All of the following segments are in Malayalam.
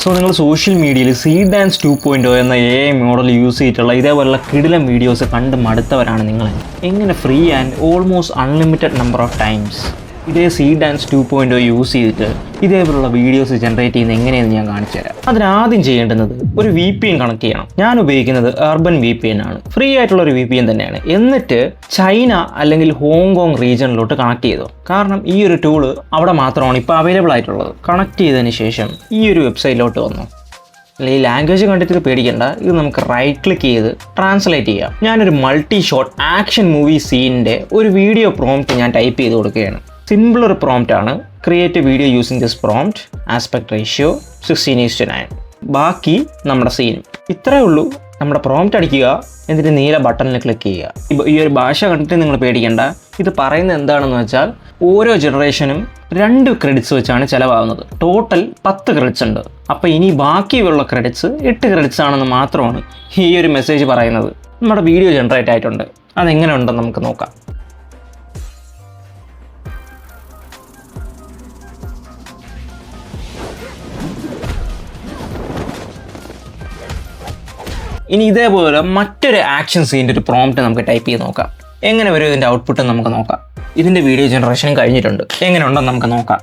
സോ നിങ്ങൾ സോഷ്യൽ മീഡിയയിൽ സീഡ് ഡാൻസ് 2.0 എന്ന AI മോഡൽ യൂസ് ചെയ്തിട്ടുള്ള ഇതേപോലുള്ള കിടിലം വീഡിയോസ് കണ്ട് മടുത്തവരാണ് നിങ്ങൾ. എങ്ങനെ free and almost unlimited number of times ഇതേ സീഡ് ഡാൻസ് 2.0 യൂസ് ചെയ്തിട്ട് ഇതേപോലുള്ള വീഡിയോസ് ജനറേറ്റ് ചെയ്യുന്നത് എങ്ങനെയെന്ന് ഞാൻ കാണിച്ചു തരാം. അതിനാദ്യം ചെയ്യേണ്ടുന്നത് ഒരു VPN കണക്ട് ചെയ്യണം. ഞാൻ ഉപയോഗിക്കുന്നത് അർബൻ VPN ആണ്. ഫ്രീ ആയിട്ടുള്ള ഒരു VPN തന്നെയാണ്. എന്നിട്ട് ചൈന അല്ലെങ്കിൽ ഹോങ്കോങ് റീജിയനിലോട്ട് കണക്ട് ചെയ്തു. കാരണം ഈ ഒരു ടൂള് അവിടെ മാത്രമാണ് ഇപ്പോൾ അവൈലബിൾ ആയിട്ടുള്ളത്. കണക്ട് ചെയ്തതിന് ശേഷം ഈ ഒരു വെബ്സൈറ്റിലോട്ട് വന്നു. അല്ലെങ്കിൽ ലാംഗ്വേജ് കണ്ടിട്ട് പേടിക്കേണ്ട, ഇത് നമുക്ക് റൈറ്റ് ക്ലിക്ക് ചെയ്ത് ട്രാൻസ്ലേറ്റ് ചെയ്യാം. ഞാനൊരു മൾട്ടി ഷോട്ട് ആക്ഷൻ മൂവി സീനിൻ്റെ ഒരു വീഡിയോ പ്രോംപ്റ്റ് ഞാൻ ടൈപ്പ് ചെയ്ത് കൊടുക്കുകയാണ്. സിമ്പിൾ ഒരു പ്രോംപ്റ്റ് ആണ്. Create video using this prompt, aspect ratio 16:9. ബാക്കി നമ്മുടെ സീനും. ഇത്രയേ ഉള്ളൂ. നമ്മുടെ പ്രോംപ്റ്റ് അടിക്കുക, എന്നിട്ട് നീല ബട്ടണിൽ ക്ലിക്ക് ചെയ്യുക. ഈ ഒരു ഭാഷ കണ്ടിട്ട് നിങ്ങൾ പേടിക്കേണ്ട. ഇത് പറയുന്നത് എന്താണെന്ന് വെച്ചാൽ ഓരോ ജനറേഷനും 2 ക്രെഡിറ്റ്സ് വെച്ചാണ് ചിലവാകുന്നത്. ടോട്ടൽ 10 ക്രെഡിറ്റ്സ് ഉണ്ട്. അപ്പോൾ ഇനി ബാക്കിയുള്ള ക്രെഡിറ്റ്സ് 8 ക്രെഡിറ്റ്സ് ആണെന്ന് മാത്രമാണ് ഈ ഒരു മെസ്സേജ് പറയുന്നത്. നമ്മുടെ വീഡിയോ ജനറേറ്റ് ആയിട്ടുണ്ട്. അതെങ്ങനെ ഉണ്ടെന്ന് നമുക്ക് നോക്കാം. ഇനി ഇതേപോലെ മറ്റൊരു ആക്ഷൻ സീൻ്റെ ഒരു പ്രോംപ്റ്റ് നമുക്ക് ടൈപ്പ് ചെയ്ത് നോക്കാം. എങ്ങനെ വരും ഇതിൻ്റെ ഔട്ട്പുട്ട് നമുക്ക് നോക്കാം. ഇതിൻ്റെ വീഡിയോ ജനറേഷൻ കഴിഞ്ഞിട്ടുണ്ട്. എങ്ങനെ ഉണ്ടെന്ന് നമുക്ക് നോക്കാം.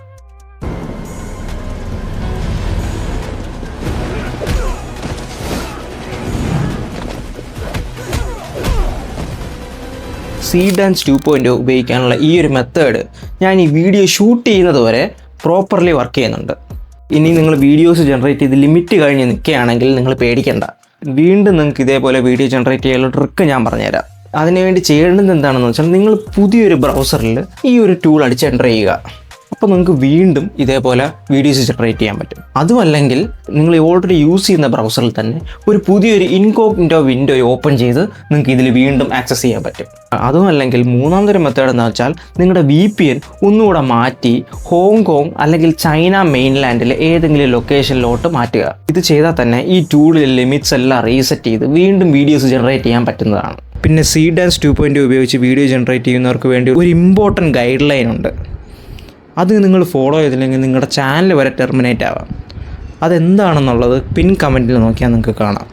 സീഡ് ഡാൻസ് 2.0 ഉപയോഗിക്കാനുള്ള ഈ ഒരു മെത്തേഡ് ഞാൻ ഈ വീഡിയോ ഷൂട്ട് ചെയ്യുന്നത് വരെ പ്രോപ്പർലി വർക്ക് ചെയ്യുന്നുണ്ട്. ഇനി നിങ്ങൾ വീഡിയോസ് ജനറേറ്റ് ചെയ്ത് ലിമിറ്റ് കഴിഞ്ഞ് നിൽക്കുകയാണെങ്കിൽ നിങ്ങൾ പേടിക്കേണ്ട. വീണ്ടും നിങ്ങൾക്ക് ഇതേപോലെ വീഡിയോ ജനറേറ്റ് ചെയ്യാനുള്ള ട്രിക്ക് ഞാൻ പറഞ്ഞുതരാം. അതിനുവേണ്ടി ചെയ്യേണ്ടത് എന്താണെന്ന് വെച്ചാൽ നിങ്ങൾ പുതിയൊരു ബ്രൗസറിൽ ഈ ഒരു ടൂൾ അടിച്ച് എൻ്റർ ചെയ്യുക. അപ്പോൾ നിങ്ങൾക്ക് വീണ്ടും ഇതേപോലെ വീഡിയോസ് ജനറേറ്റ് ചെയ്യാൻ പറ്റും. അതുമല്ലെങ്കിൽ നിങ്ങൾ ഓൾറെഡി യൂസ് ചെയ്യുന്ന ബ്രൗസറിൽ തന്നെ ഒരു പുതിയൊരു ഇൻകോഗ്നിറ്റോ വിൻഡോ ഓപ്പൺ ചെയ്ത് നിങ്ങൾക്ക് ഇതിൽ വീണ്ടും ആക്സസ് ചെയ്യാൻ പറ്റും. അതുമല്ലെങ്കിൽ മൂന്നാമതൊരു മെത്തേഡ് എന്ന് വെച്ചാൽ നിങ്ങളുടെ VPN ഒന്നുകൂടെ മാറ്റി ഹോങ്കോങ് അല്ലെങ്കിൽ ചൈന മെയിൻലാൻഡിലെ ഏതെങ്കിലും ലൊക്കേഷനിലോട്ട് മാറ്റുക. ഇത് ചെയ്താൽ തന്നെ ഈ ടൂളിലെ ലിമിറ്റ്സ് എല്ലാം റീസെറ്റ് ചെയ്ത് വീണ്ടും വീഡിയോസ് ജനറേറ്റ് ചെയ്യാൻ പറ്റുന്നതാണ്. പിന്നെ സീഡ് ഡാൻസ് 2.0 ഉപയോഗിച്ച് വീഡിയോ ജനറേറ്റ് ചെയ്യുന്നവർക്ക് വേണ്ടി ഒരു ഇമ്പോർട്ടൻറ്റ് ഗൈഡ് ലൈൻ ഉണ്ട്. അത് നിങ്ങൾ ഫോളോ ചെയ്തില്ലെങ്കിൽ നിങ്ങളുടെ ചാനൽ വരെ ടെർമിനേറ്റ് ആവാം. അതെന്താണെന്നുള്ളത് പിൻ കമൻറ്റിൽ നോക്കിയാൽ നിങ്ങൾക്ക് കാണാം.